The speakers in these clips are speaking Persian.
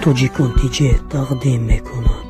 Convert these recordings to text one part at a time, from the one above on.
تاجیکان تیجه تقدیم میکند.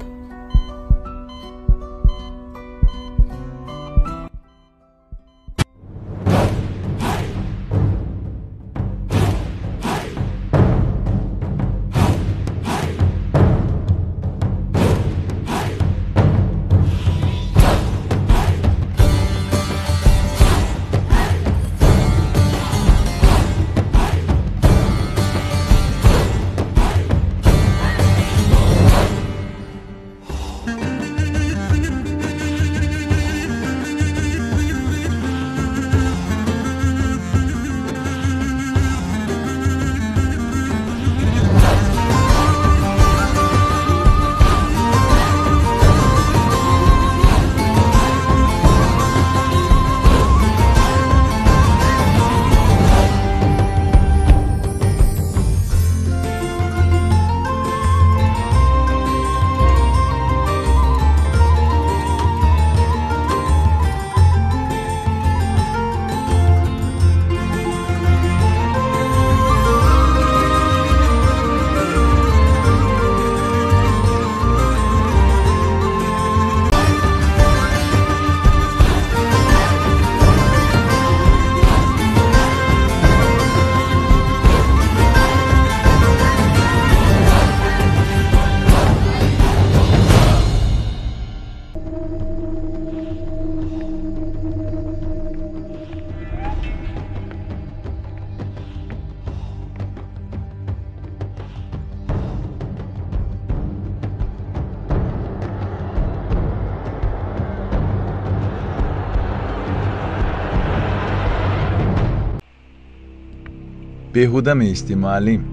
بیهوده میستی معلم.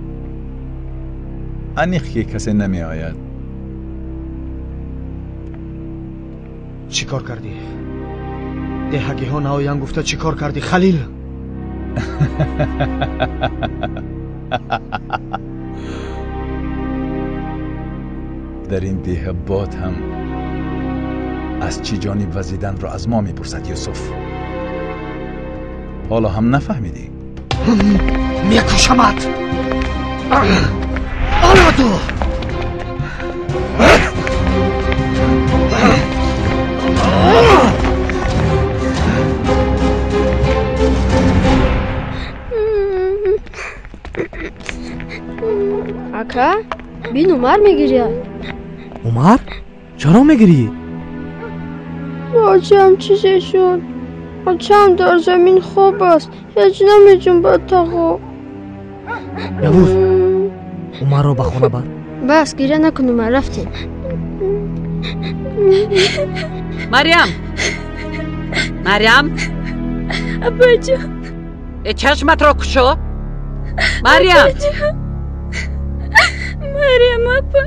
انیخ که کسی نمی آید. چی کار کردی؟ دهگی ها نهایان گفته چی کار کردی خلیل؟ در این دیه باد هم از چی جانب وزیدن را از ما میپرسد یوسف. حالا هم نفهمیدی؟ میکشمت. حالا تو اکا بین عمر میگیری. عمر؟ چرا میگیری؟ بچه‌م چیزی شد. بچه‌م در زمین خواب است. هیچ نمیتون بتاقو. یوز عمر رو به خونه بر. بس گیره نکن عمر رفتیم. مریم ابا جان چشمت را کشو. مریم ابا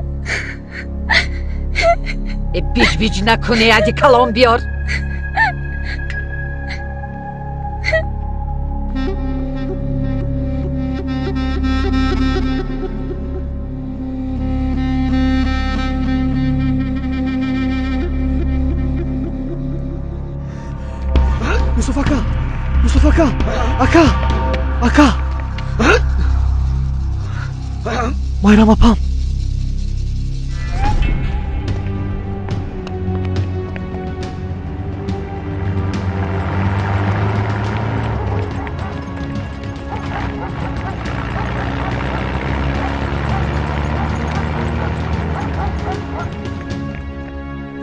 بیج بیج نکنی. ادی کلام بیار. یوسف اکا مایرم اپام.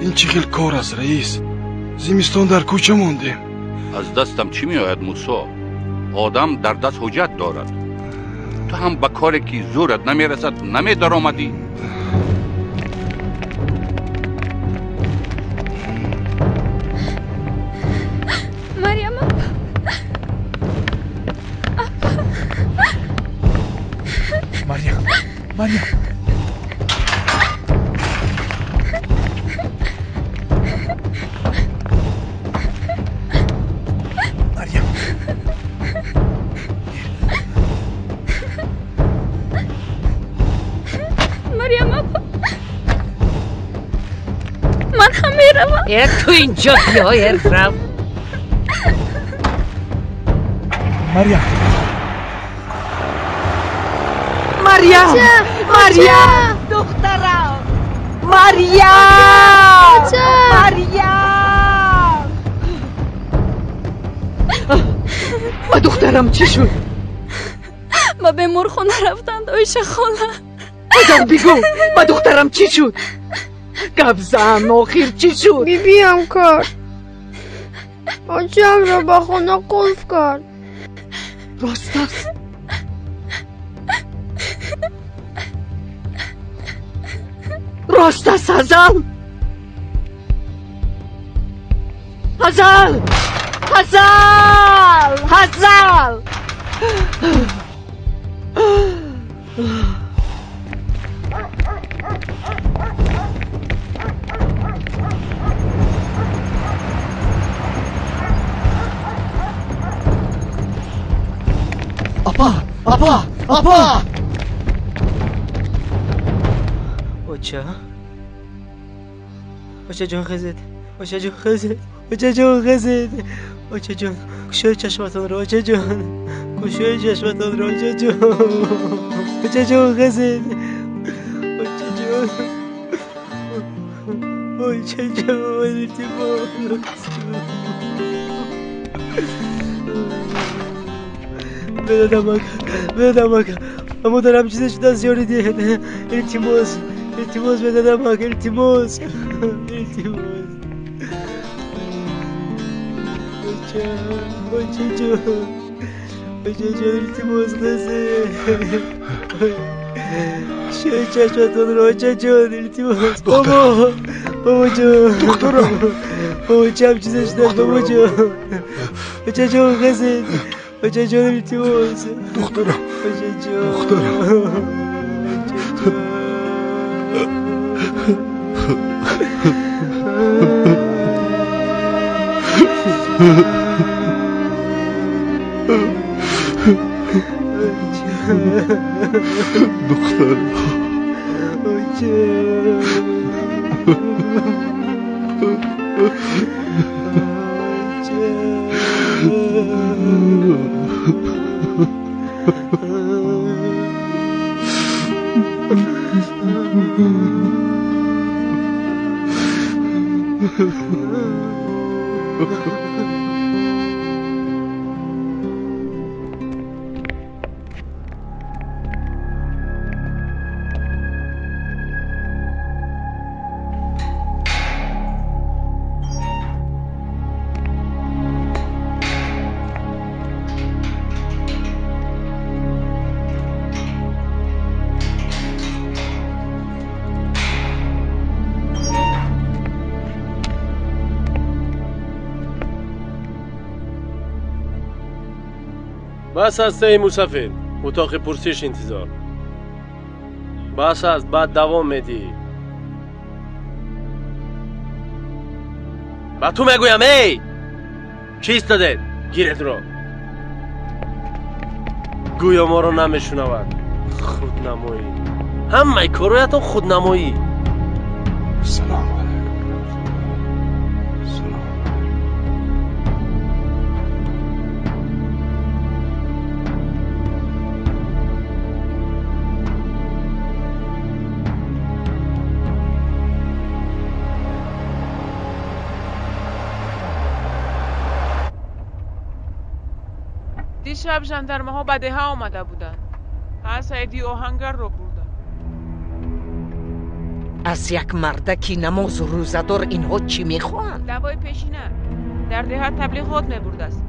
این چه کار است رئیس؟ زمستان در کوچه موندیم. از دستم چی میآید موسی؟ آدم در دست حجت دارد. تو هم به کاری که زورت نمیرسد نمی در آمدی. مریم مریم من هم میروم. تو اینجا بیا ارفرم. مریم مریم مریم ما دخترم چی شد؟ ما به مرخونه رفتن دایش خاله ادام بگو ما دخترم چی شد؟ گبزن آخر چی شد؟ بیبی هم کرد آجی هم را با خونه قلف کرد راست است راست است هزل هزل هزل هزل Apa! اوچه جان خزید اوچه جان کشوی چشمتان را اوچه جان اوچه جان خزید اوچه جان بدادم اگه اما دارم چیزش دستیاری دید التماس بدادم اگه التماس اوچه جان التماس خزه شوی چشمتون را اوچه جان التماس بابا جان دخترم بابا چم چیزش دست بابا جان اوچه جان خزه اوچه جان التماس دخترم اوچه جان بس است ای مسافر اتاق پرسش انتظار بس است بعد دوام میدی با تو میگویم ای چی ایستاده گیرت رو گویا ما رو نمیشنود خودنمایی همه کارایتون خودنمایی سلام دیشب ژاندارمه ها به دهه آمده بودند. سعیدی آهنگر رو بردن. از یک مردکی نماز و روزدار اینها چی میخوان؟ دوای پیشینه در دهه تبلیغات میبرد است.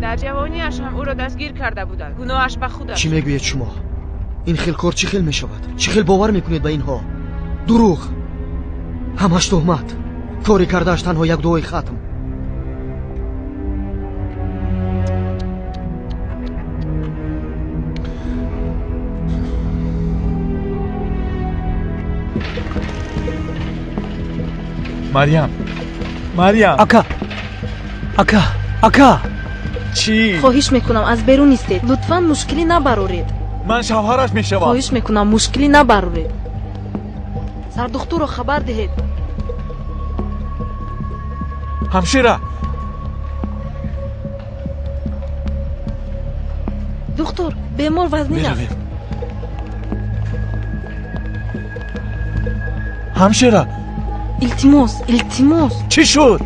در جوانیش هم او را دستگیر کرده بودند. گناهش به خودش. چی میگوید شما؟ این خیل کار چی خیل میشود؟ چی خیل باور میکنید به اینها؟ دروغ، همش تهمت. کاری کردهش تنها یک دعای ختم. مریم اکا چی؟ خواهش میکنم از بیرون نیستید. لطفاً مشکلی نبرورید. من شوهرش میشوم. خواهش میکنم مشکلی نبرورید. سردختور رو خبر دهید. همشیره دکتر بیمار وزنی است. همشیره التماس چی شد؟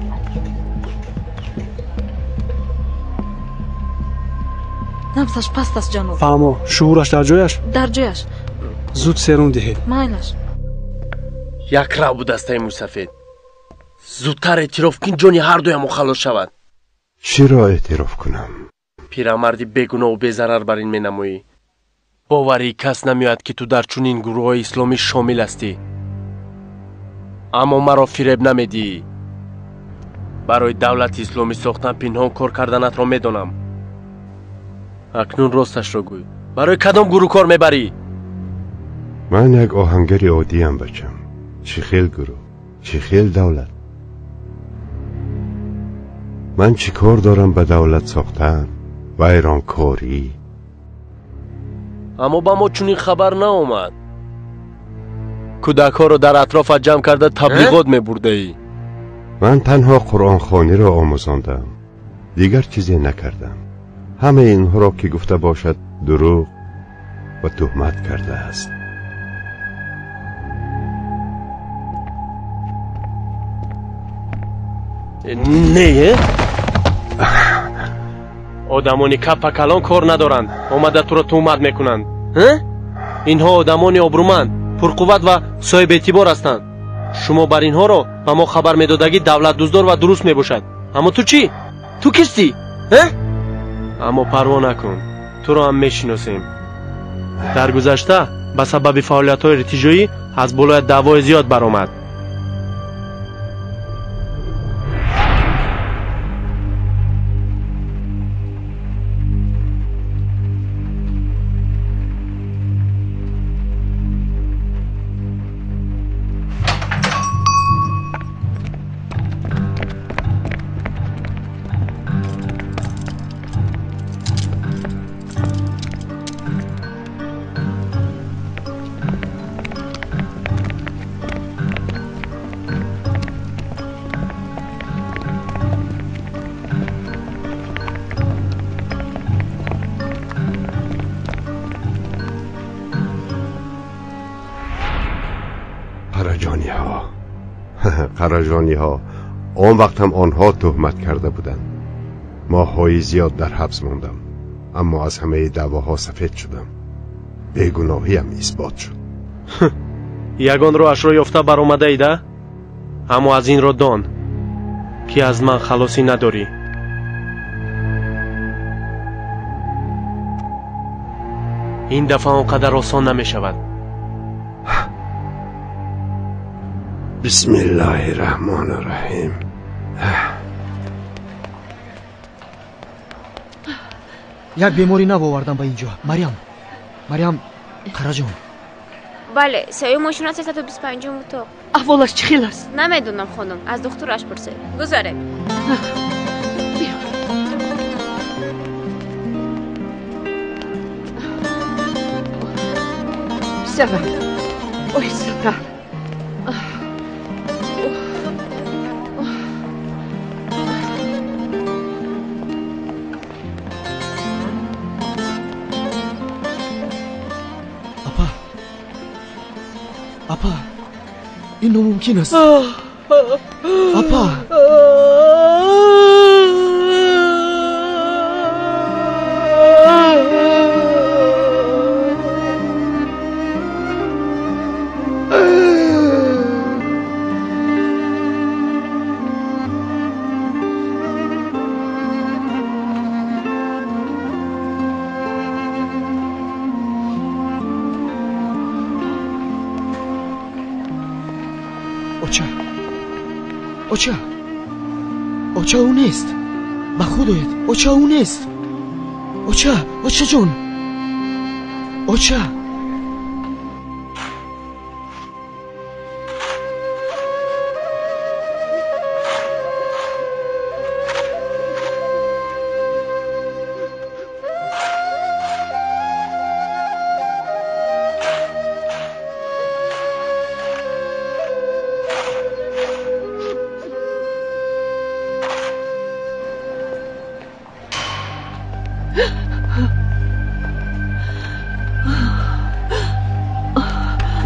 نفسش پست است جناب. فهمو شعورش در جایش؟ در جایش. زود سرون دهید. مایلش. یک راه بود است موسفید. زودتر اعتراف کن جانی هر دویم خلاص شود. چی را اعتراف کنم؟ پیرمردی بیگناه و بی‌ضرر بر این می‌نمایی. باوری کس نمیاد که تو در چنین گروه‌های اسلامی شامل هستی. اما مرا فریب نمیدی. برای دولت اسلامی ساختن پنهان کار کردنت را میدانم. اکنون راستش را گوی. برای کدام گروه کار میبری؟ من یک آهنگر عادی ام بچم. چی خیل گروه؟ چی خیل دولت؟ من چی کار دارم به دولت ساختن؟ ویرانکاری؟ اما با ما چنین خبر نآمد. کودک‌ها را در اطرافت جمع کرده تبلیغات می‌برده ای. من تنها قرآن خوانی را آموزاندم. دیگر چیزی نکردم. همه اینها را که گفته باشد دروغ و تهمت کرده است. نه آدمانی کپ کلان کار ندارند. آمده تو را تهمت میکنند. اینها آدمانی آبرومند، پرقوت و صاحب اعتبار هستند. شما بر اینها را به ما خبر میدادگی دولت دزدار و درست میباشد. اما تو چی؟ تو کیستی؟ اما پروا نکن، تو را هم میشناسیم. در گذشته به سبب فعالیت‌های ارتجاعی از بالای دعوای زیاد برآمد. قراجانی ها آن وقت هم آنها تهمت کرده بودند. ماه‌های زیاد در حبس ماندم، اما از همه دعواها سفید شدم. بیگناهیم اثبات شد. یگان راهش را یافته بر آمده ایده؟ اما از این را دان که از من خلاصی نداری. این دفعه آنقدر آسان نمی شود. بسم الله الرحمن الرحیم. یک بیماری نو آوردم به اینجا. مریم قراجان. بله، سایه ماشین 325 اتاق. احوالش چی خیل است؟ نمیدونم خانم، از دکترش پرسید. گذاره. سلام. اوه سلام. اپا این ناممکن است. اپا اوچا او نیست. به خودت اوچا او نیست. اوچا جون. اوچا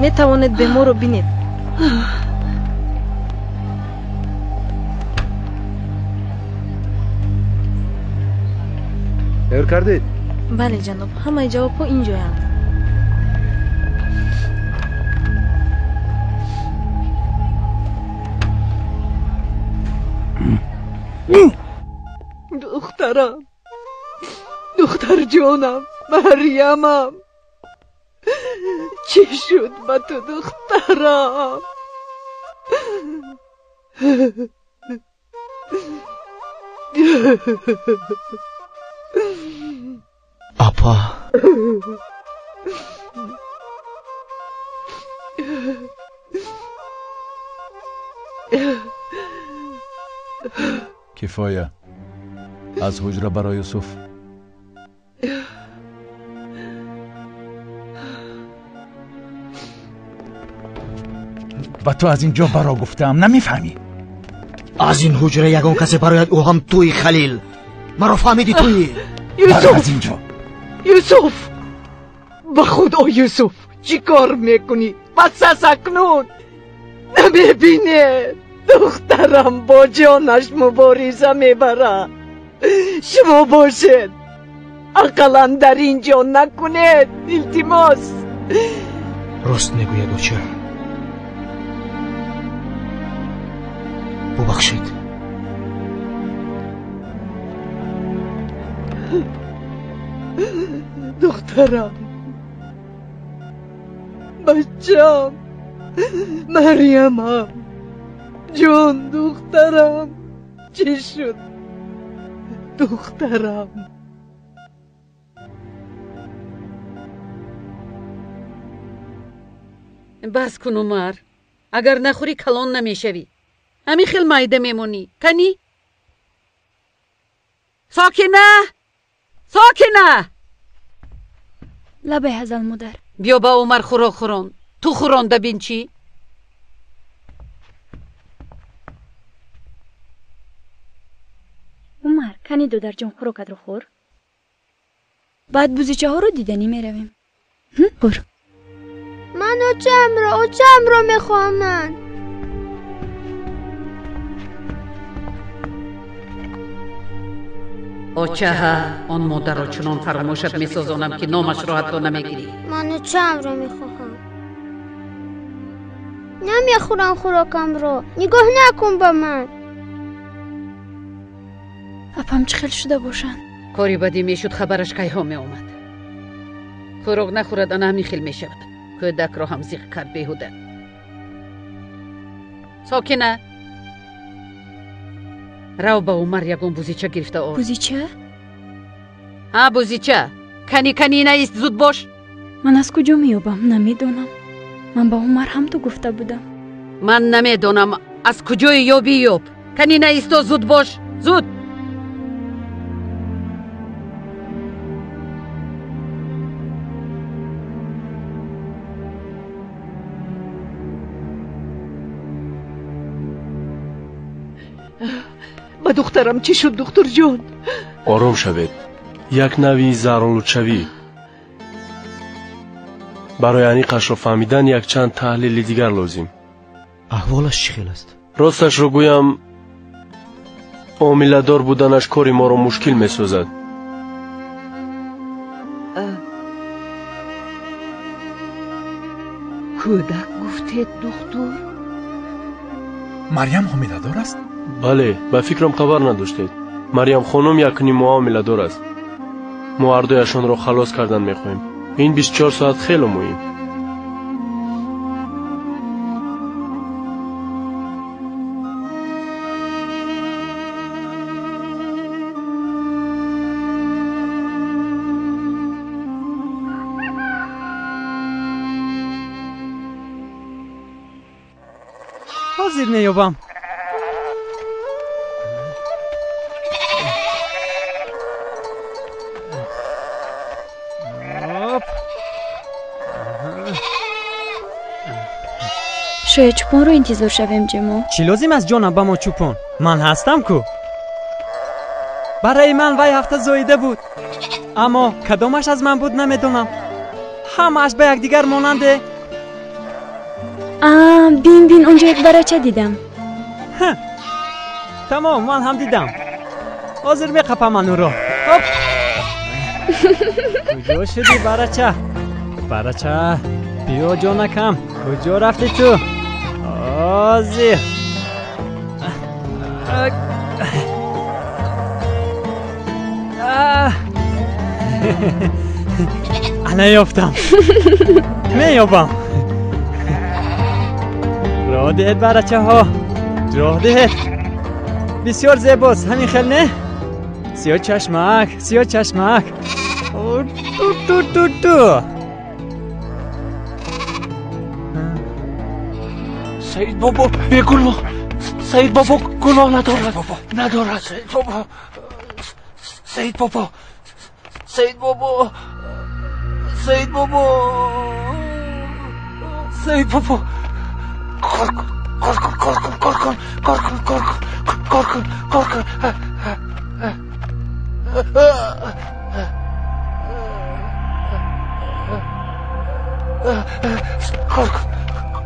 نتوانید به ما رو بینید. تیار کردید؟ بله جناب، همه جواب‌ها اینجایند. دخترم، دختر جانم، مریمم، چی شد با تو دخترم؟ اپا کفایه از حجره برای یوسف. و تو از اینجا برا گفتم نمیفهمی؟ از این حجره یگان کسی برایت او هم توی خلیل. مرا فهمیدی توی؟ یوسف از اینجا. یوسف به خدا یوسف چی کار میکنی؟ پس اکنون نمیبینه دخترم با جانش مبارزه میبره. شما باشید اقلا در اینجا نکنید. التماس. راست میگوید دوچه. ببخشید. دخترم، بچم، مریمم، جان دخترم، چی شد دخترم؟ بس کن عمر، اگر نخوری کلان نمیشوی. همین خیل مایده میمونی. کنی؟ ساکنه، ساکنه. لبه هزل مادر. بیا با عمر خوراک خوران. تو خورانده بین چی؟ عمر کنی دو در جان خوراکت رو خور. بعد بوزیچه ها رو دیدنی میرویم. خور. من اوچم رو میخوام. من آچه آن مادر را چنان فراموشت میسازانم که نامش را حتی نمیگیری. من اوچم رو میخواهم. نمیخورم خوراکم رو. نگاه نکن با من. اپم چه خیل شده باشن. کاری بدی میشد خبرش که ها می اومد. خوراک نخورد انا همی خیل میشود. کودک را هم زیق کرد بیهوده. ساکنه. رو با عمر یکون بوزیچه گرفته آر. بوزیچه؟ ها بوزیچه. کنی نیست زود باش. من از کجا میابم نمیدونم. من با عمر هم تو گفته بودم. من نمیدونم از کجای یابی یاب. کنی نیست تو زود باش. زود. با دخترم چی شد دکتر جان؟ آرام شوید. یک نوی زارالودشوی. برای انیقش را فهمیدن یک چند تحلیل دیگر لازم. احوالش چی خیل است؟ راستش رو گویم عامله‌دار بودنش کاری ما را مشکل می‌سازد. کودک گفتید دکتر؟ مریم عامله‌دار است؟ بله، به فکرم خبر نداشتید. مریم خانم یک نیم ماه عامله‌دار است. ما هر دویشان را خلاص کردن می‌خواهیم. این 24 ساعت خیلی مهم. حاضر نیابم. شاید چوپان رو انتظار شویم جمع. چی لازم است جانم با ما چوپان؟ من هستم کو. برای من وی هفته زایده بود، اما کدامش از من بود نمیدونم. همش به یک دیگر ماننده. بین اونجا یک برچه دیدم. تمام من هم دیدم. حاضر میقپم من او را. کجا شدی برچه؟ برچه بیا جانکم، کجا رفتی تو؟ آزی الان یافتم، میابم. راه دهت برچه ها، راه دهت بسیار زیباست، همین خیل نه؟ سیاه چشمک، سیاه چشمک. تو سعید بابا گناه، سعید بابا گناه ندارد سعید بابا، سعید بابا، سعید بابا، سعید بابا، سعید بابا،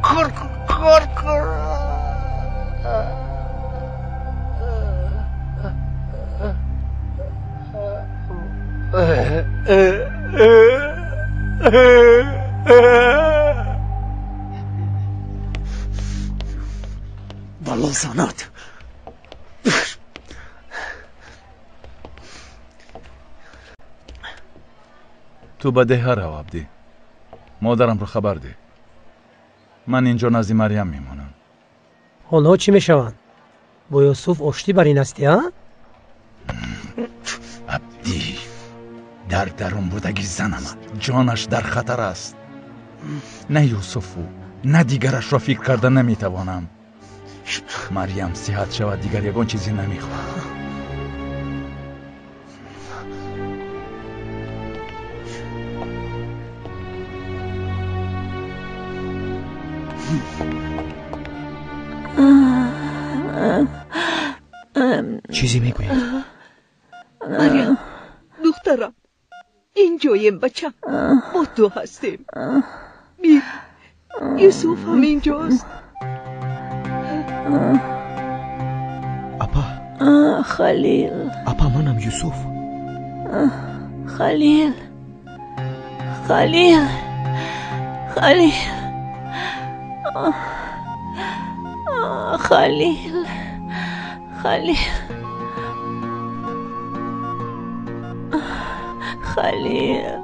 کار کن. والله زنات تو به ده رو عبدی، مادرم رو خبر ده. من اینجا نزد مریم میمونم. آنها چی میشوند؟ با یوسف آشتی بر این هستی ها؟ عبدی در درون بودگی زنم، جانش در خطر است. نه یوسفو نه دیگرش را فکر کرده نمیتوانم. مریم صحت شود، دیگر یگان چیزی نمیخواد. چیزی میگوید؟ مریم دخترم، اینجاییم بچم، ما دو هستیم. بیر یوسف هم اینجاست. اپا خلیل، اپا منم یوسف. خلیل خلیل خلیل خلیل خلیل خلیل.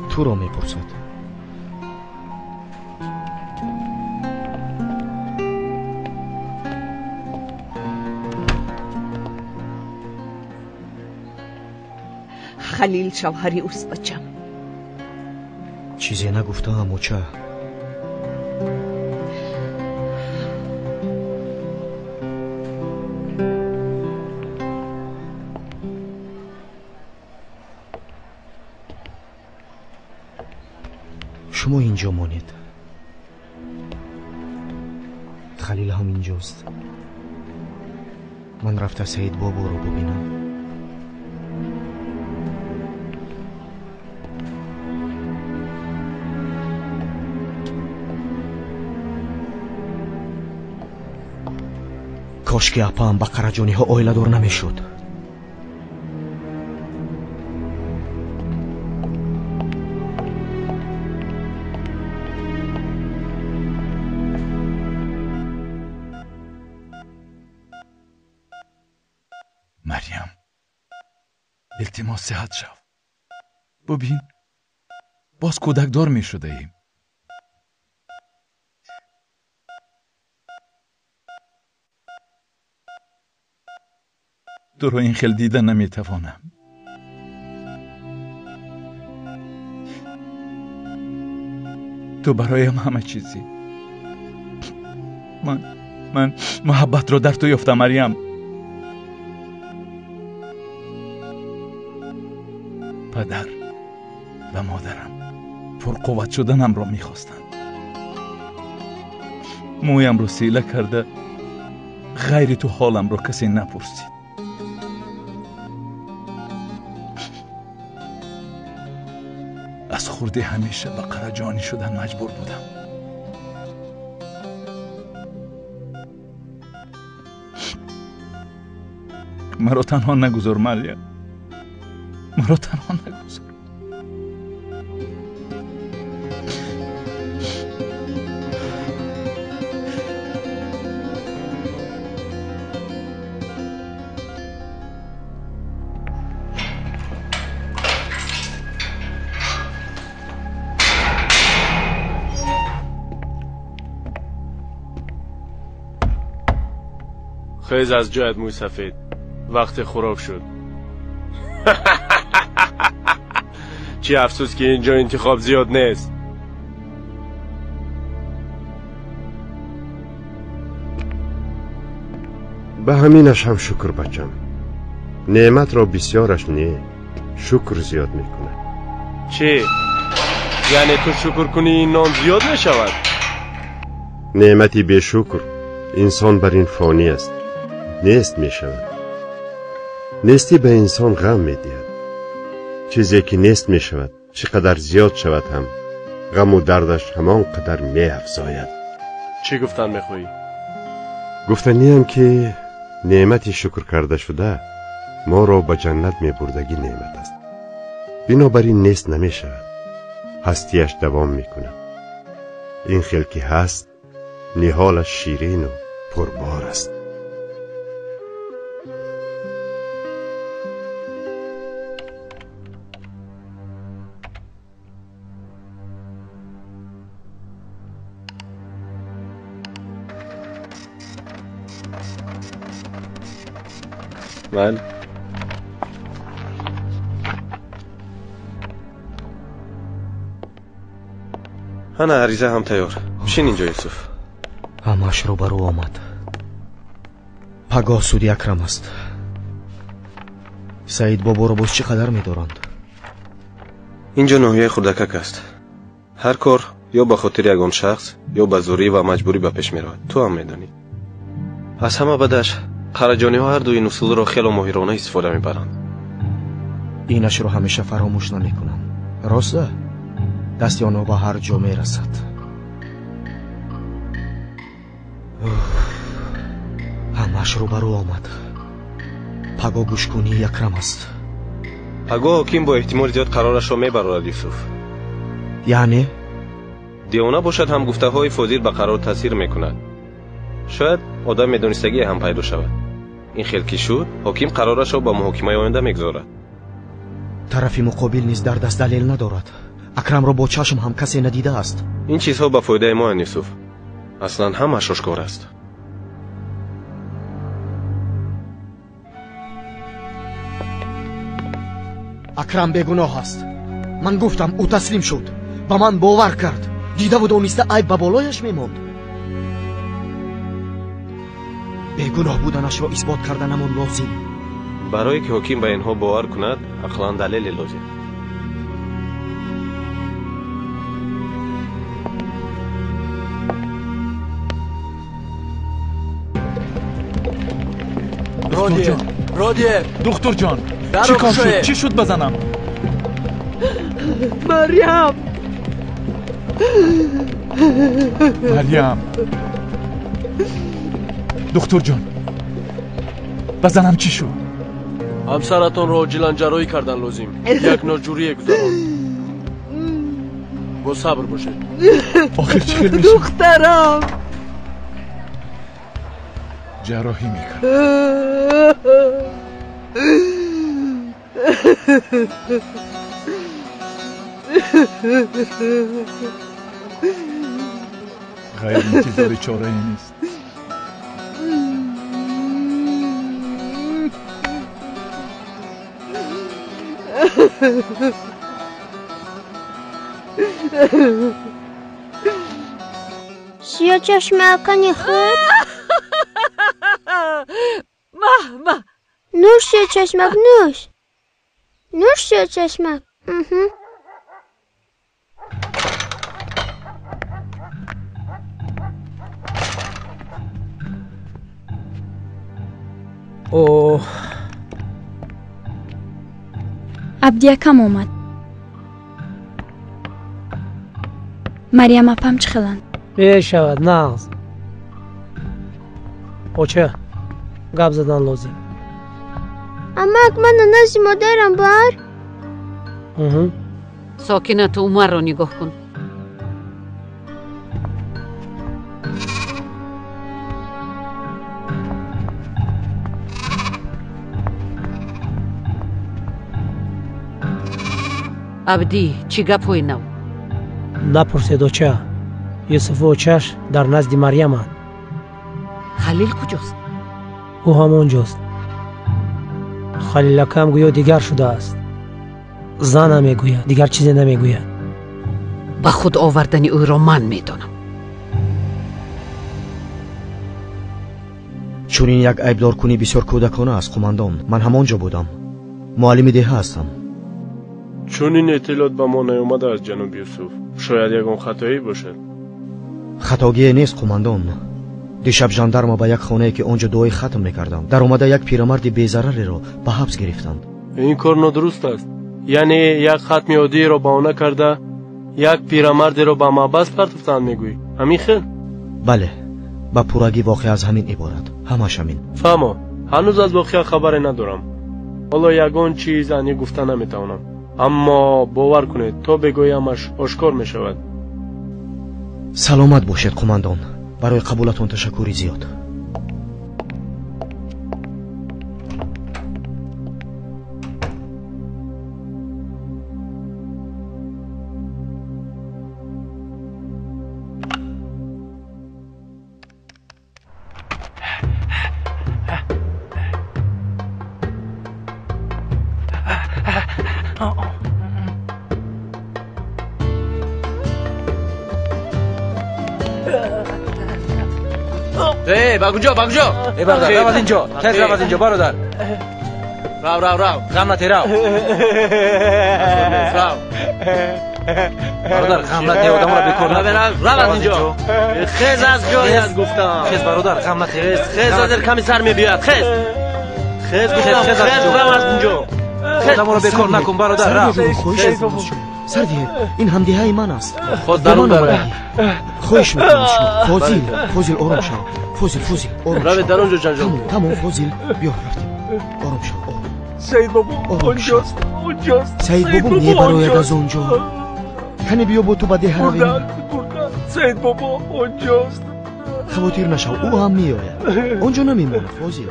تو رو میپرسد. خلیل شوهری اوست بچم. چیزی نگفته هم چه؟ شما اینجا مانید. خلیل هم اینجاست. من رفته سعید بابا رو ببینم. کاش که اپا هم به قرجانی ها آیله دار نمی شد. مریم التماس صحت شو. ببین باز کودکدار می شده ایم. تو رو این خیل دیده نمی توانم. تو برایم همه چیزی. من محبت رو در تو یافتم مریم. پدر و مادرم پرقوت شدنم را میخواستند. مویم رو سیله کرده، غیر تو حالم رو کسی نپرسید. از خورده همیشه به قرجانی شدن مجبور بودم. مرا تنها نگذار مریم، مرا تنها نگذار. خیز از جایت موی سفید، وقت خوراک شد. چی افسوس که اینجا انتخاب زیاد نیست. به همینش هم شکر بچم. نعمت را بسیارش نه، شکر زیاد میکنه. چی؟ یعنی تو شکر کنی این نان زیاد نشود؟ نعمتی به شکر انسان بر این فانی است، نیست میشود. نیستی به انسان غم میدهد. چیزی که نیست میشود چقدر زیاد شود هم غم و دردش همان قدر میافزاید. چی گفتن میخوایی؟ گفتنی هم که نعمتی شکر کرده شده ما را به جنت میبردگی نعمت است. بنابراین نیست نمیشود، هستیش دوام میکند. این خیل که هست نهالش شیرین و پربار است. بله. هنه عریضه هم تیار. بشین اینجا یوسف. همش رو برو آمد. پگاه سودی اکرم است. سعید بابا رو باز چقدر می‌دارند؟ اینجا ناحیه خردکک است. هر کار یا به خاطر یگان شخص یا به زوری و مجبوری به پیش می‌رود. تو هم می‌دانی. از همه بدش قراجانی ها هر دو این اصول را خیلی ماهرانه استفاده می‌برند. اینش رو همیشه فراموش نمی‌کنم. راسته؟ دستی آنها به هر جا می‌رسد. همش رو برو آمد. پگاه گوش کنی یکرم است. پگاه حکیم با احتمال زیاد قرارش را میبرد یوسف. یعنی؟ دیوانه باشد هم گفته های فاضل به قرار تاثیر میکند. شاید آدم میدانستگی هم پیدا شود. این خیلی که شد حکیم قرارش را با محاکمه آینده میگذارد. طرف مقابل نیز در دست دلیل ندارد. اکرم را با چشم هم کسی ندیده است. این چیزها به فایده ما یوسف. اصلا همش آشکار است. اکرم بیگناه است. من گفتم او تسلیم شد. با من باور کرد. دیده و دانسته عیب به بالایش میماند. بیگناه بودنش را اثبات کردنمان لازم. برای که حکیم به اینها باور کند عقلا دلیل لازم. رادیه دکتر جان در چی کار شد؟ چی شد بزنم؟ مریم دکتر جان بزنم چی شد؟ همسرتان را عاجلا جراحی کردن لازم. یک ناجوری گذاران. با صبر باشید. آخر چی میشه؟ دخترم جراحی میکرد. غیر انتظاری چاره ای نیست. سیاه چشمکانی خوب؟ مه نوش سیاه چشمک نوش. نوش سیاه چشمک. اوه عبدیکم اومد. مریم اپم چه خلند؟ بشود نغز اوچه گپ زدن لازم. амак ман назди модарам бар. ساکنه تو عمر رو نگاه کن. عبدی چی گپ های نو؟ نپرسید اوچه. یوسف و اوچهش در نزد مریم هست. خلیل کجاست؟ او همونجاست. خلیل کم گویا دیگر شده است. زن نمیگوید، دیگر چیزی نمیگوید. با خود آوردن او را من میدانم. چون این یک عیبدار کنی بسیار کودکانه است قماندان. من همانجا بودم. معلم دهه هستم. چون این اطلاعات به ما نیامده از جناب یوسف، شاید یکان خطایی باشد. خطاگی نیست قماندان. دیشب ژاندارما به یک خانه که آنجا دعای ختم میکردم در آمده یک پیرمرد بی‌ضرری را به حبس گرفتند. این کار نادرست است. یعنی یک ختم عادی را بهانه کرده یک پیرمرد را به محبس پرتافتند میگویی؟ همین خیر؟ بله، با پورگی واقع از همین عبارت. همش همین. فهمم. هنوز از واقعه خبری ندارم. حالا یگان چیز انی گفته نمیتوانم. اما باور کنید تا بگویمش آشکار میشود. سلامت باشید قماندان. برای قبولتون تشکری زیاد. باگونجا ای برادر رو از اینجا کس رو از اینجا برادر رو غم نتی رو برادر غم نتی آدم را بکر نبرم رو از اینجا خیز از جایت گفتم خیز برادر غم نتی خیز از کمی سر میبید خیز گفتم خیز رو از اینجا آدم را بکر نکن برادر رو سردی این هم دیهای من است. خود درون داره. خوش میکنم شما. فوزیل آرام شو. فوزیل آرام شو. روی در اونجا جنجان. تمام فوزیل بیا رفتیم. آرام شو. سید بابا اونجاست. سید بابا میبراید از اونجا. کنی بیا با تو با ده رویم. بردن. سید بابا اونجاست. خواطر نشو او هم میآید. اونجا نمیمونه فوزیل.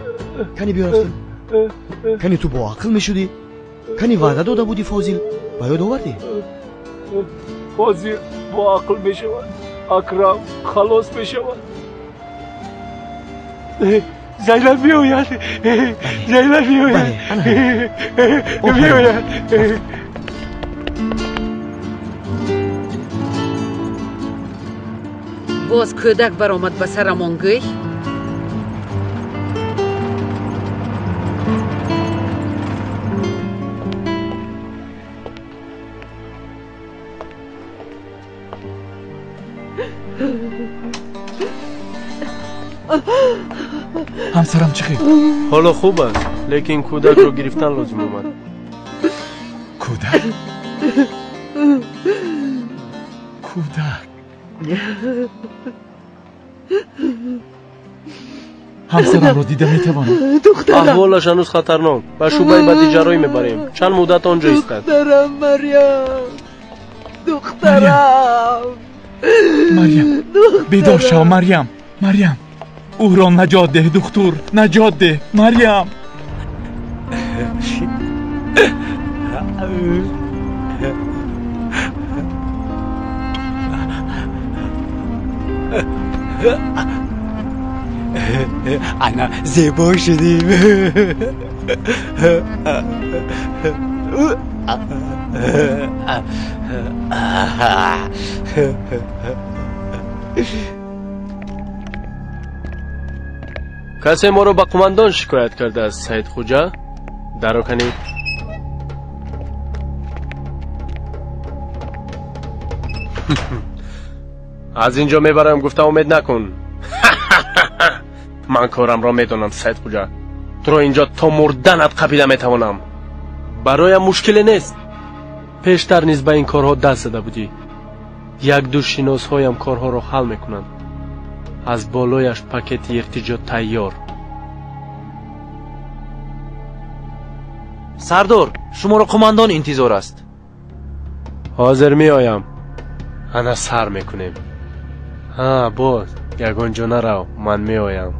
کنی بیا رفتیم. کنی تو با عقل میشدی. کنی وعده داده بودی فوزیل. باید آوردی. فوزیل با عقل میشود. اکرم خلاص میشود. زینب میآید. زینب میآید. باز کودک برآمد به سرمان گوی. همسرم چی خیلی؟ حالا خوب است لیکن کودک رو گرفتن لازم اومد. کودک؟ همسرم رو دیده میتوانم؟ احوالش هنوز خطرناک. به شعبه بدی جرایی میبریم. چند مدت آنجا ایستد. دخترم مریم بیدار شو مریم. او را نجات ده دکتر. نجات ده مریم. انا زیبا شدیم. کسی ما رو به قماندان شکایت کرده است سید خوجا؟ درو کنید. از اینجا میبرم گفتم امید نکن. من کارم را میدونم سید خوجا. تو را اینجا تا مردنت قپیده میتوانم. برایم مشکلی نیست. پیشتر نیز به این کارها دست زده بودی. یک دو شناس هایم کارها را حل میکنند. از بالایش پاکت احتجاج تیار. سردار شما را قماندان انتظار است. حاضر می آیم. انا سر میکنیم. ها باز یگان جا نرو، من می آیم.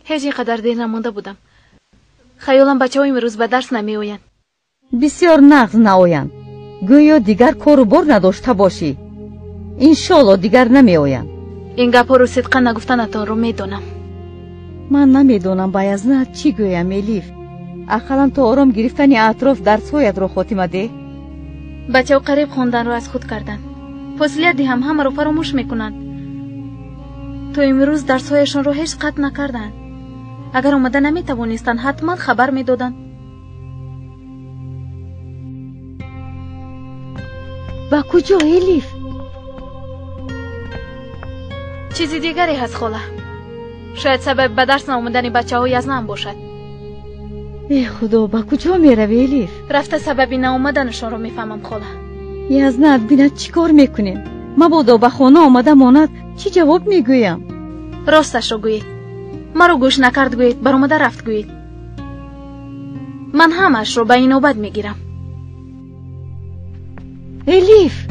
هیچ قدر دیر نمونده بودم. خیالم بچه های امروز به درس نمی آیند. بسیار نغز نآیند. گویا دیگر کار و بار نداشته باشی. انشالله دیگر نمی آیند. این گپ رو صدقا نگفتنتان رو می دونم. من نمیدونم باید چی گویم الیف. اقلا تو آرام گرفتن اطراف درس‌هایت رو خاتمه ده. بچه ها قریب خوندن رو از خود کردن. فاصله هم همه رو فراموش میکنن. تو امروز درس‌هایشان رو هیچ قطع نکردن. اگر اومده نمیتوانستن حتما خبر میدادن. با کجا الیف؟ چیزی دیگری هست خاله. شاید سبب به درس نآمدن بچه های از نام باشد. ای خدا با کجا می روی الیف؟ رفته سببی نآمدنشان رو میفهمم خاله. یزنت بیند چی کار میکنیم؟ مبادا به خانه آمده ماند چی جواب میگویم؟ راستش رو گویید. مرا گوش نکرد گویید، برآمده رفت گویید. من همش رو به این نوبت میگیرم. الیف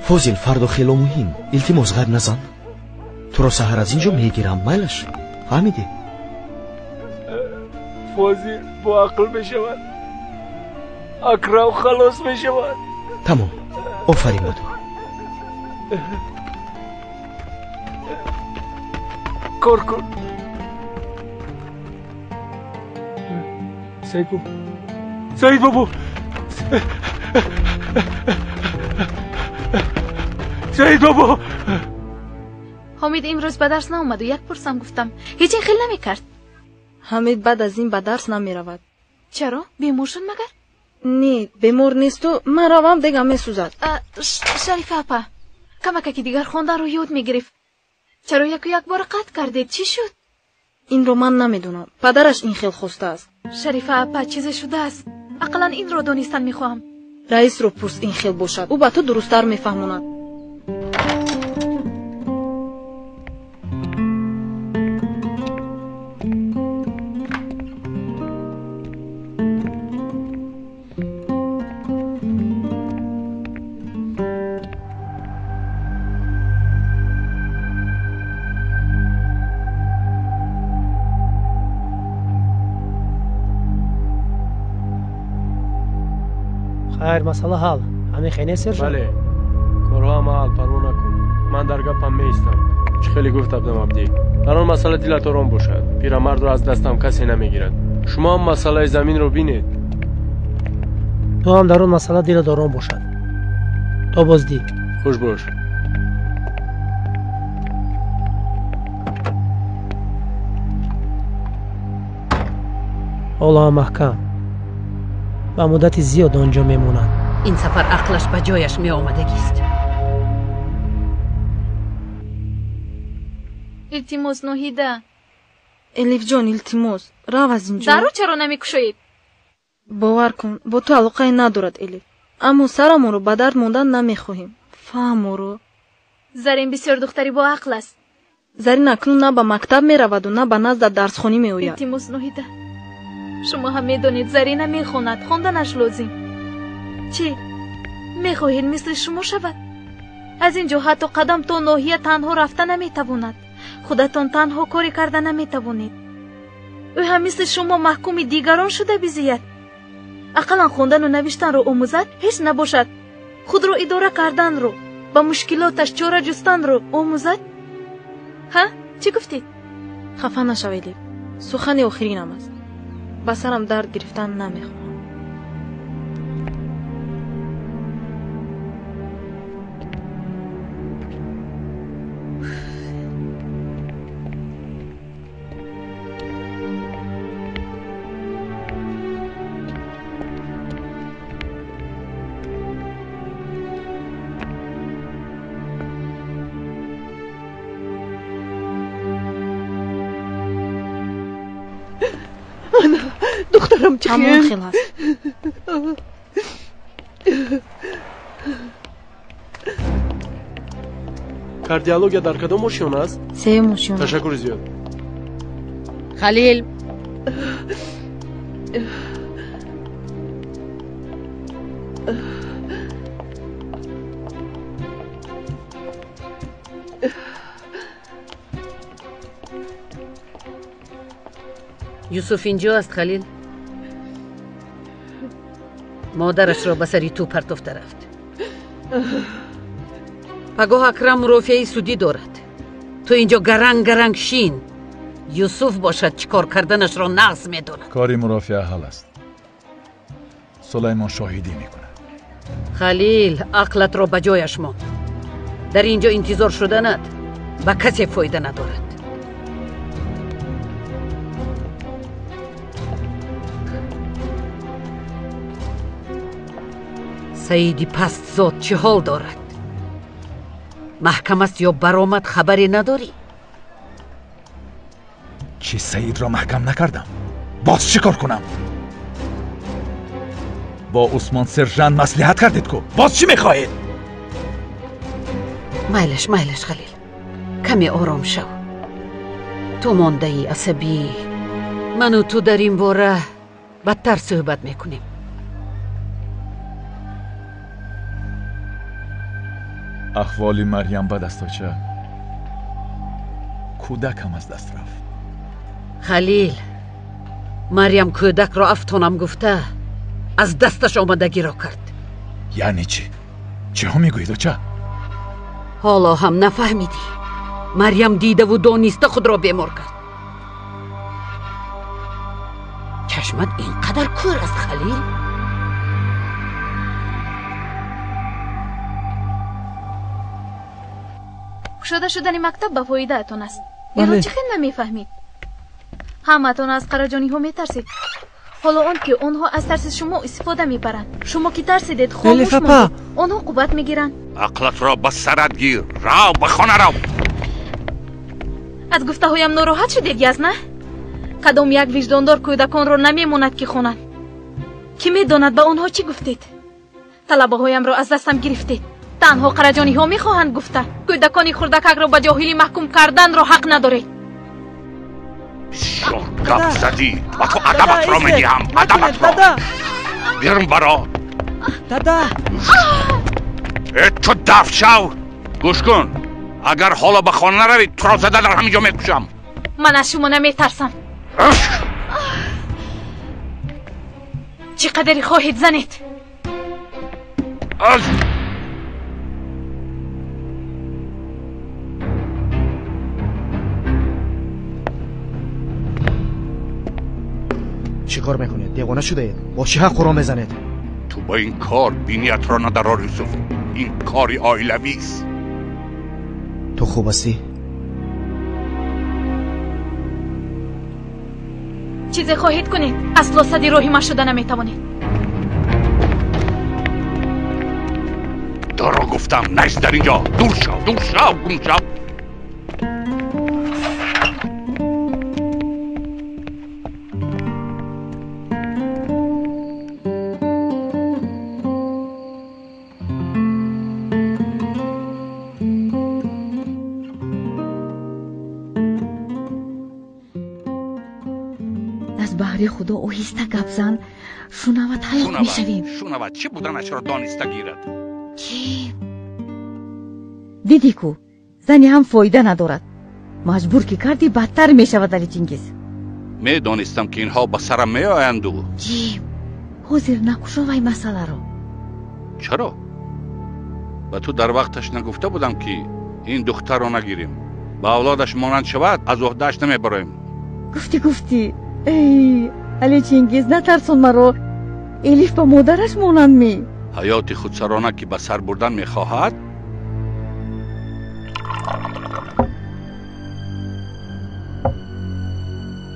فاضل فردا خیلی مهم. التماس غیب نزن. تو را سحر از اینجا میگیرم. میلش فهمیدی؟ فاضل با عقل بشود، اکرم خلاص بشود. تمام. آفرین مادر. کار کن. سعید بابا، سعید بابا، سعید بابا. حمید امروز به درس ناومد و یک پرسم گفتم هیچ این خیل نمی کرد. حمید بعد از این به درس نمی رود. چرا؟ بیمور شد مگر؟ نه بیمور نیست و من روم دیگه می سوزد. شریف اپا کمکه که دیگر خوندن رو یاد می گرفت. چرا یک بار قطع کردید؟ چی شد؟ این رو من نمیدونم. پدرش این خیل خواسته است. شریف اپا چیزی شده است. اقلا این رو دانستن می خواهم. رئیس رو پرس این خیل باشد. او با تو درست‌تر می فهموند. خیر مسئله حل. همین خیلی سرجان. بله. کارها هم حل پروا نکن. من در گپم میستم. چه خیلی گفت بودم عبدی. در آن مسئله دلت آرام باشد. پیرمرد رو از دستم کسی نمیگیرد. شما هم مسئله زمین رو بینید. تو هم در اون مسئله دلت آرام باشد. تا بازدید. خوش باش. الله محکم. و مدت زیاد آنجا میمونند. این سفر عقلش به جایش می آمدگیست. التماس نوهیده. الیف جان التماس رو از اینجا. درو چرا نمیکشید؟ باور کن با تو علاقه ندارد الیف. اما سرمون رو به درد موندن نمیخواهیم. فهم رو. زرین بسیار دختری با عقل است. زرین اکنون نه به مکتب می رود و نه به نزد درسخانی می آید. التماس نوهیده. شما هم میدونید زرینه میخوند. خوندنش لازم. چی؟ میخواهید مثل شما شود؟ از این جهت و قدم تو ناحیه تنها رفته نمیتواند. خودتان تنها کاری کرده نمیتوانید. او هم مثل شما محکوم دیگران شده بزید. اقلا خوندن و نوشتن رو آموزد هیچ نباشد. خود رو اداره کردن رو، با مشکلاتش چاره جستن رو آموزد. ها؟ چی گفتید؟ خفه نشوید. سخن آخرینم است. با سرم درد گرفتن نمیخوام. دخترم چی همون خیل هست. کاردیولوژیا در کدام ماشین است؟ سه ماشین. تشکر زیاد. خلیل یوسف اینجا است. خلیل مادرش را به سری تو پرتفته رفت. پگاه اکرم مرافعی سودی دارد. تو اینجا گرنگ شین. یوسف باشد چیکار کردنش را نقض میداند. کاری مرافعه حل است. سلیمان شاهدی میکنه. خلیل عقلت را به جایش ماند. در اینجا انتظار شدنت به کسی فایده ندارد. سعیدی پست زاد چه حال دارد؟ محکم است یا برآمد خبری نداری؟ چی سعید را محکم نکردم؟ باز چی کار کنم؟ با عثمان سرجان مصلحت کردید کو؟ باز چی میخواهید؟ میلش خلیل، کمی آرام شو. تو مانده ای عصبی. من و تو در این باره بدتر صحبت میکنیم. احوال مریم بد است آچه. کودکم از دست رفت. خلیل، مریم کودک را افتانم گفته از دستش آمدگی را کرد. یعنی چی؟ چه ها میگوید آچه؟ حالا هم نفهمیدی؟ مریم دیده و دانسته خود را بیمار کرد. چشمت اینقدر کور است خلیل؟ کشاده شدن مکتب به فایده اتون است. یعنی چه خیلی نمیفهمید؟ همتون از قراجانی ها میترسید. حالا اون که اونها از ترس شما استفاده میبرند. شما که ترسیدید خاموش ماندید. اونها قوت میگیرن. عقلت را به سرت گیر. رو به خانه رو. از گفته هایم ناراحت شدید یز نه؟ کدام یک وجداندار کودکان را نمیموند که خونند. کی میداند به اونها چی گفتید؟ طلبه هایم را از دستم گرفتید. تنها قراجانی ها میخواهند گفته کودکانی خردکک را به جاهلی محکوم کردن را حق ندارید. بسیار گپ زدی و تو ادبت را میدیم. ادبت را بیرون برا. دادا تو دفت شو. گوش کن، اگر حالا به خانه نروید تو را زده در همینجا میکشم. من از شما نمیترسم. چقدری خواهید زنید؟ چی کار میکنید؟ دیوانه شده اید؟ با چه حق را میزنید؟ تو با این کار بینیت را ندارار یوسف. این کاری آیلوی است. تو خوب هستی؟ چیزی خواهید کنید اصلا صدی روحی ما شده نمیتوانید. دارو گفتم نیست در اینجا. دور شو گم شو. خدا اوهسته گپ زن. شنوت حیات میشویم. شنوت چه بودنش را دانسته گیرد. کی؟ دیدی کو زنی هم فایده ندارد. مجبور که کردی بدتر می شود علی چنگیز. میدانستم که اینها به سرم می آیند و جیم حاضر نکشو وای مسئله رو. چرا؟ و تو در وقتش نگفته بودم که این دختر رو نگیریم، با اولادش مانند شود از عهده‌اش نمیبریم. گفتی ای علی چنگیز نترسون مرا. الیف با مادرش مانند می. حیات خودسرانه که به سر بردن میخواهد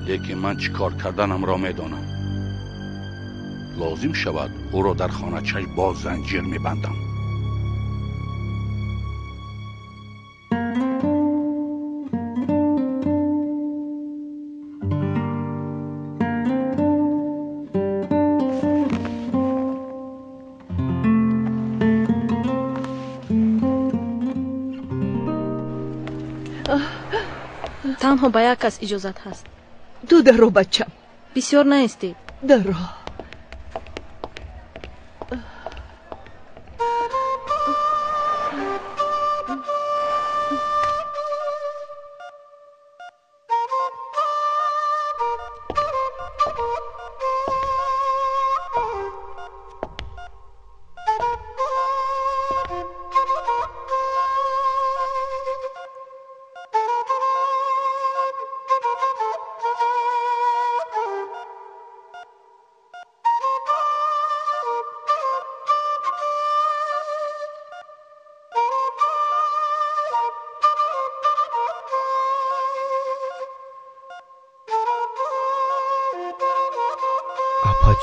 لیکن من چیکار کردنم را میدانم. لازم شود او را در خانه چش با زنجیر میبندم. تنها به یک کس اجازت هست. تو در رو بچم. بسیار نیستی. در رو.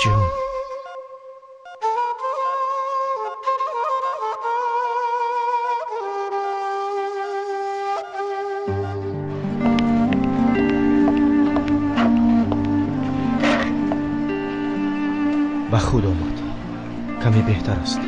جون به خود آمد. کمی بهتر است.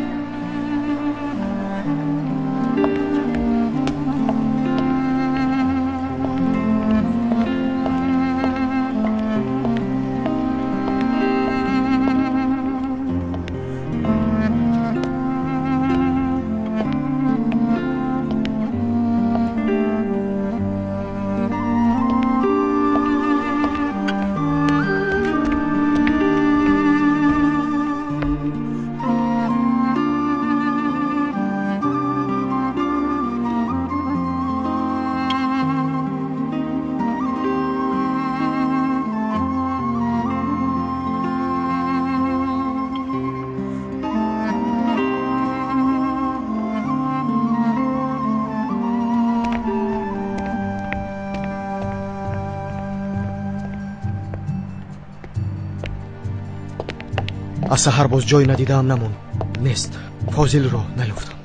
از سحر باز جای ندیدم نمون. نیست. فاضل را نیافتم.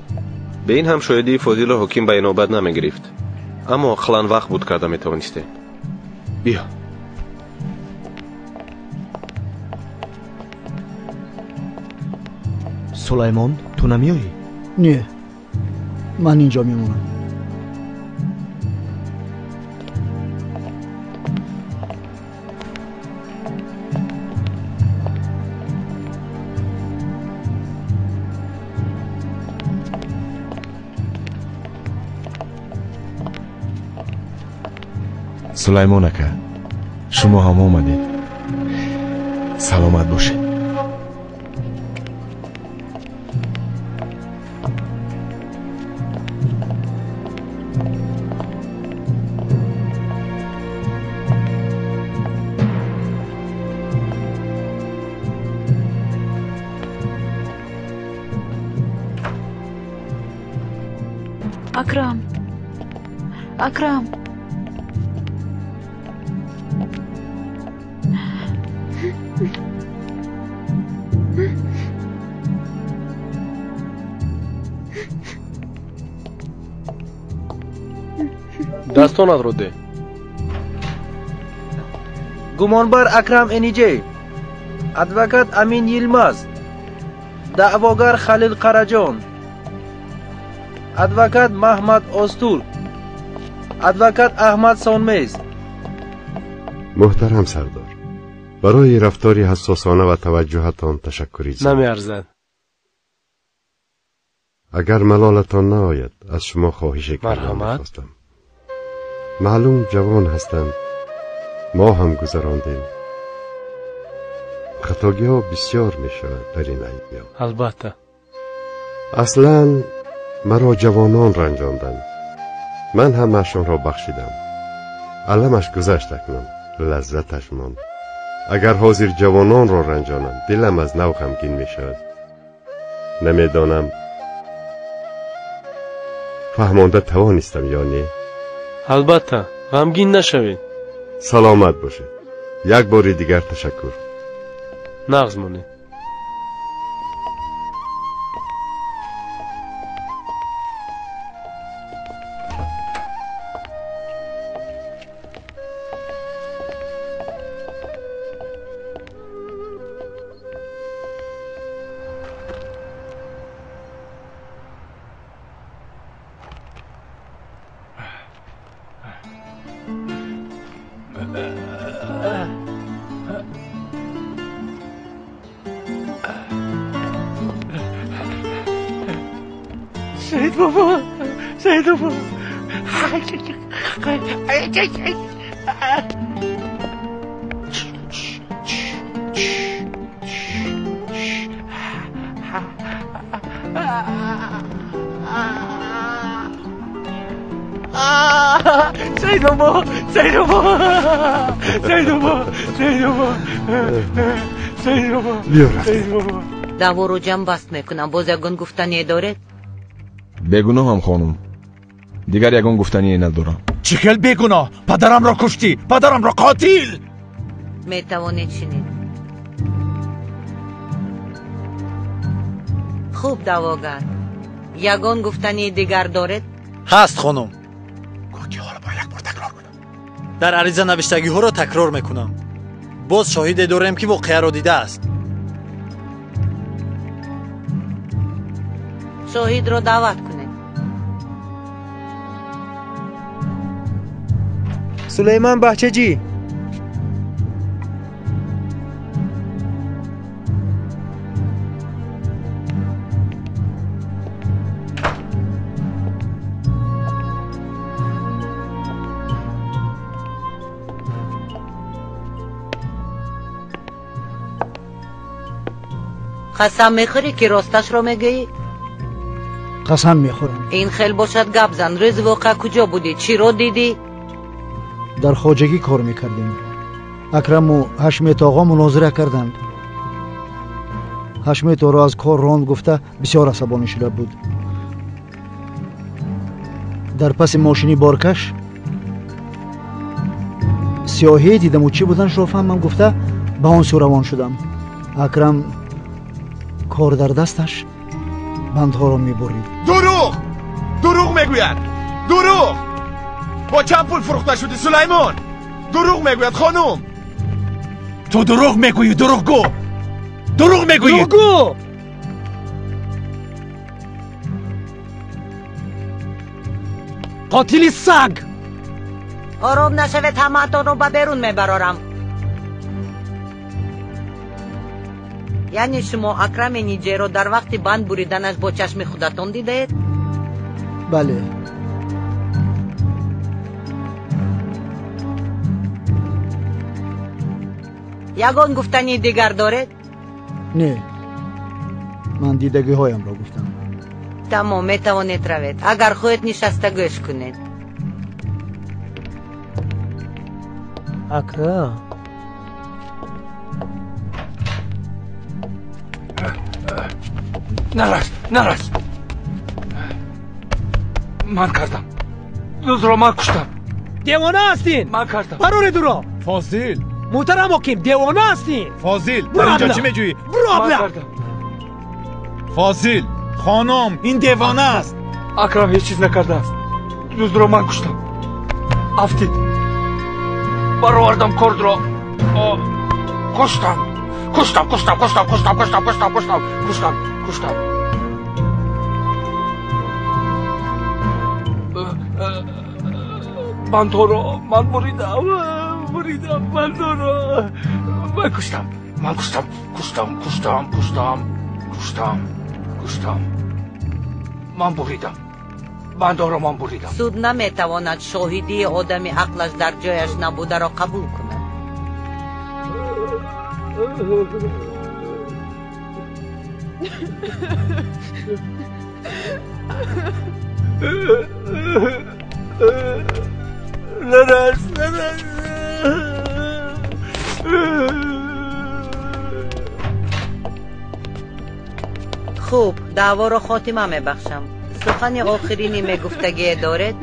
به این هم شایدی فاضل را حکیم به نوبت نمیگرفت. اما خلان وقت بود کرده میتوانسته. بیا. سلیمان تو نمیایی؟ نه. من اینجا میمونم. سلیمان اکا شما هم آمدید. سلامت باشید. اکرم دستانت رو ده. گمانبر اکرم انیجی، ادوکات امین یلماز، دعواگر خلیل قراجان، ادوکات محمد استور، ادوکات احمد سونمیز. محترم سردار، برای رفتاری حساسانه و توجهتان تشکری زمین. نمیارزد. اگر ملالتان نآید از شما خواهش کردم می‌خواستم. معلوم جوان هستند، ما هم گذراندیم. خطاگی ها بسیار می شود در این ایام. البته اصلا مرا جوانان رنجاندند، من هم اشان را بخشیدم. علمش گذشت اکنون، لذتش ماند. اگر حاضر جوانان را رنجانم دلم از نو غمگین می شود. نمیدانم فهمانده توانستم یا نه؟ البته غمگین نشوید. سلامت باشید. یک بار دیگر تشکر. نغز مونید. سعید بابا، سعید بابا. سعید بابا، سعید بابا، سعید بابا، سعید بابا، سعید بابا. بیا سعید بابا. دعوا رو جمع بست میکنم. باز یگان گفتنی دارد؟ بگناهم خانم، دیگر یگان گفتنی ندارم. چیکل بگناه؟ پدرم را کشتی، پدرم را قاتل. میتوانید شنید. خوب دعواگر، یگان گفتنی دیگر دارد؟ هست خانم. گوکی حالا با یک بار تکرار کنم. در عریضه نوشتگی ها را تکرار میکنم. باز شاهد داریم که واقعه را دیده است. شاهد را دعوت کنید. سلیمان بهچجی. قسم میخوری که راستش را میگی؟ قسم میخورم. این خیل باشد گپ زن. روز واقع کجا بودی؟ چی را دیدی؟ در خواجگی کار میکردیم. اکرم و حشمت آقا مناظره کردند. حشمت را از کار راند گفته بسیار عصبانی شده بود. در پس ماشینی بارکش سیاهی دیدم و چی بودنش را فهمم گفته به آن سو روان شدم. اکرم کار در دستش بندها را میبرید. دروغ میگوید. دروغ. با چند پول فروخته شدی سلیمان؟ دروغ میگوید خانم. تو دروغ میگویی. دروغگو. دروغ میگویی. دروغگو. قاتلی سگ. آرام نشوید، همه تا رو به بیرون میبرارم. یعنی شما اکرم نیجه رو در وقت بند بریدنش با چشم خودتان دیدید؟ بله. یگان گفتنی دیگر دارد؟ نه، من دیدگی هایم را گفتم. تمام، میتوانید روید. اگر خودت نشسته گوش کنید. اکرم نرس. من کردم. روز را من کشتم. دیوانه هستین. من کردم. برور دورا. فاضل. محترم حکیم دیوانه هستین. فاضل در اینجا چی میجویی؟ برو من کردم. فاضل خانم این دیوانه است. اکرم هیچ چیز نکرده است. روز را من کشتم. افتید. برآوردم کرد را. کشتم. بندها را من بریدم. بندها را من کشتم. من بریدم من بریدم. سود نمیتواند شاهدی آدمی عقلش در جایش نبوده را قبول کند. نرس خوب، دعوا را خاتمه میبخشم. سخن آخرینی میگفتگی دارد؟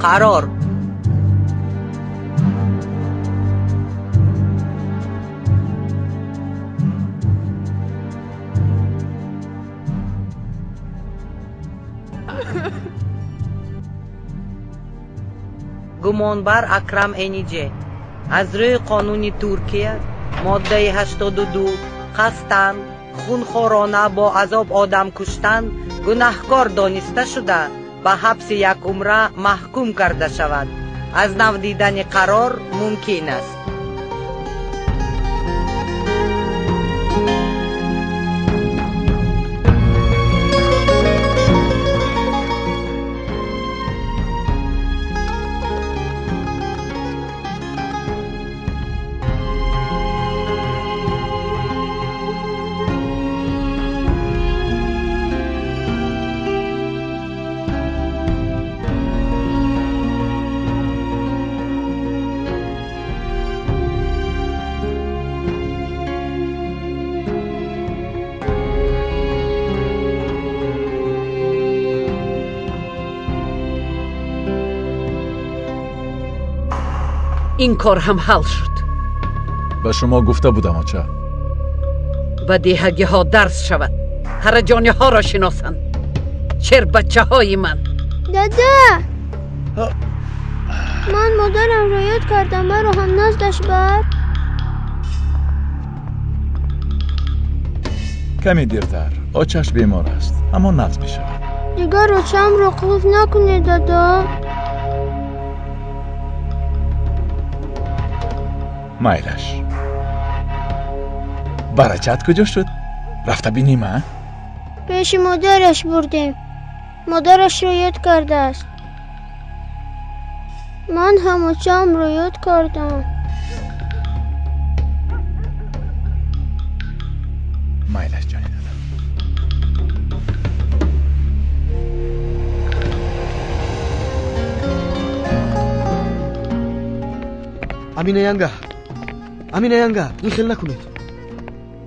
قرار. گمانبر اکرم اینیجه از روی قانون ترکیه ماده 82 قصداً خونخوارانه با عذاب آدم کشتن گناهکار دانسته شده به حبس 1 عمره محکوم کرده شود. از نو دیدن قرار ممکن است. این کار هم حل شد. به شما گفته بودم آچه. و دیهگی ها درس شود. هرجانی ها را شناسند. چر بچه های من. دادا من مادرم را یاد کردم. من رو هم نزدش بر. کمی دیرتر. آچهش بیمار است اما نزد می شود. دیگر روچم رو قفل نکنی دادا. مایلش. برچت کجا شد؟ رفته بینیم ها؟ پیش مادرش بردیم. مادرش رو یاد کرده است. من هم اوچم رو یاد کردم. مایلش جانی دادم. امینه ینگه این خیل نکنید.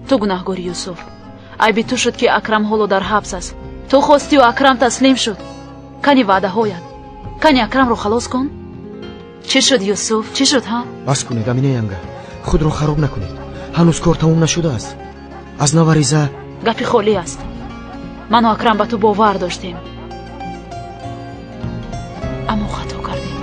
تو گناهگاری یوسف. عیب تو شد که اکرم حالا در حبس است. تو خواستی و اکرم تسلیم شد. کنی وعده هایت. کنی اکرم رو خلاص کن. چه شد یوسف؟ چه شد ها؟ بس کنید امینه ینگه. خود رو خراب نکنید. هنوز کار تموم نشده است. از نو ریزه گپی خالی است. من و اکرم به تو باور داشتیم. اما خطا کردیم.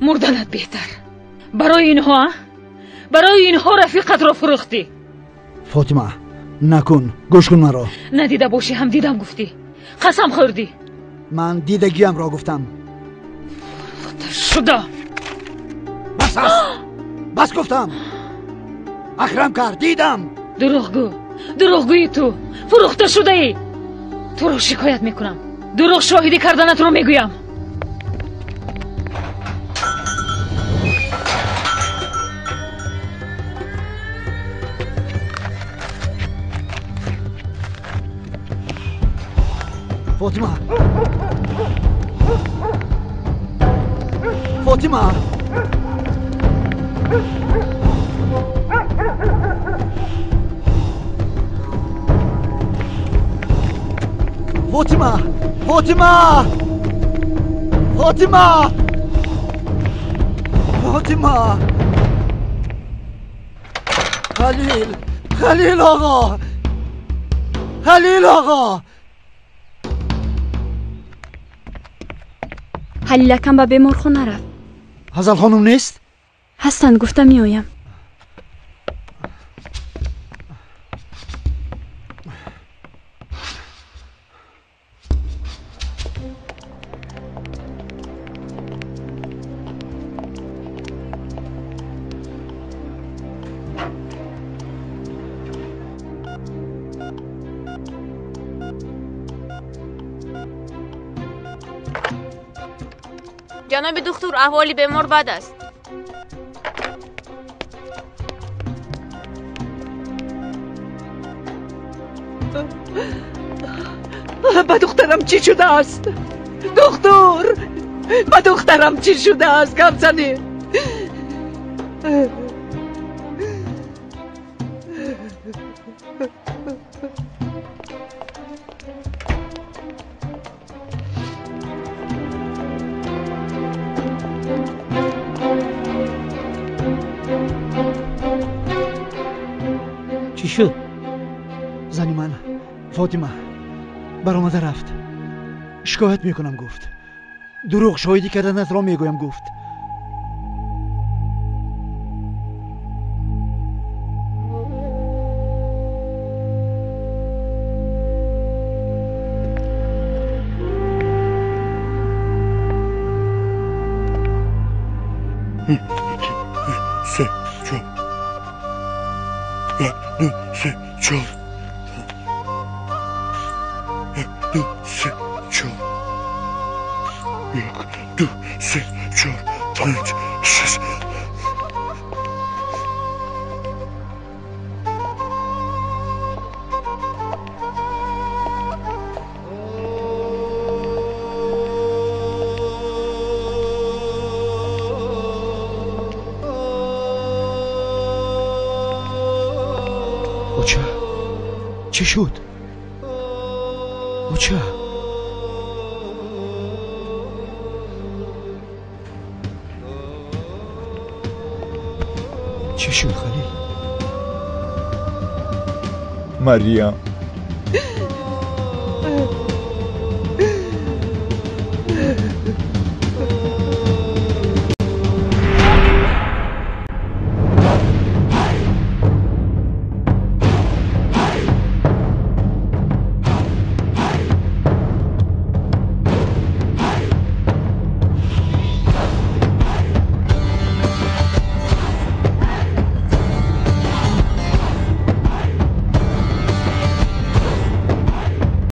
مردنت بهتر. برای اینها رفیقت را فروختی. فاطمه نکن. گوش کن مرا. ندیده باشی هم دیدم گفتی. قسم خوردی. من دیدگیم را گفتم. شده. بس گفتم. اکرم کرد دیدم. دروغگویی تو. فروخته شده ای. تو را شکایت میکنم. دروغ شاهدی کردنت را میگویم. فاطمه خلیل آقا، خلیل آقا. خلیلکم به بیمارخانه رفت. حزل خانم نیست؟ هستند، گفتم میایم. جناب دکتر، احوال بیمار بد است. با دخترم چی شده است؟ دکتر، با دخترم چی شده است؟ گپ زنید. چی شد؟ زنی من فاطمه برآمده رفت. شکایت میکنم گفت. دروغ شاهدی کردنت را میگویم گفت. چی شد؟ اوچه چی شد خلیل؟ مریم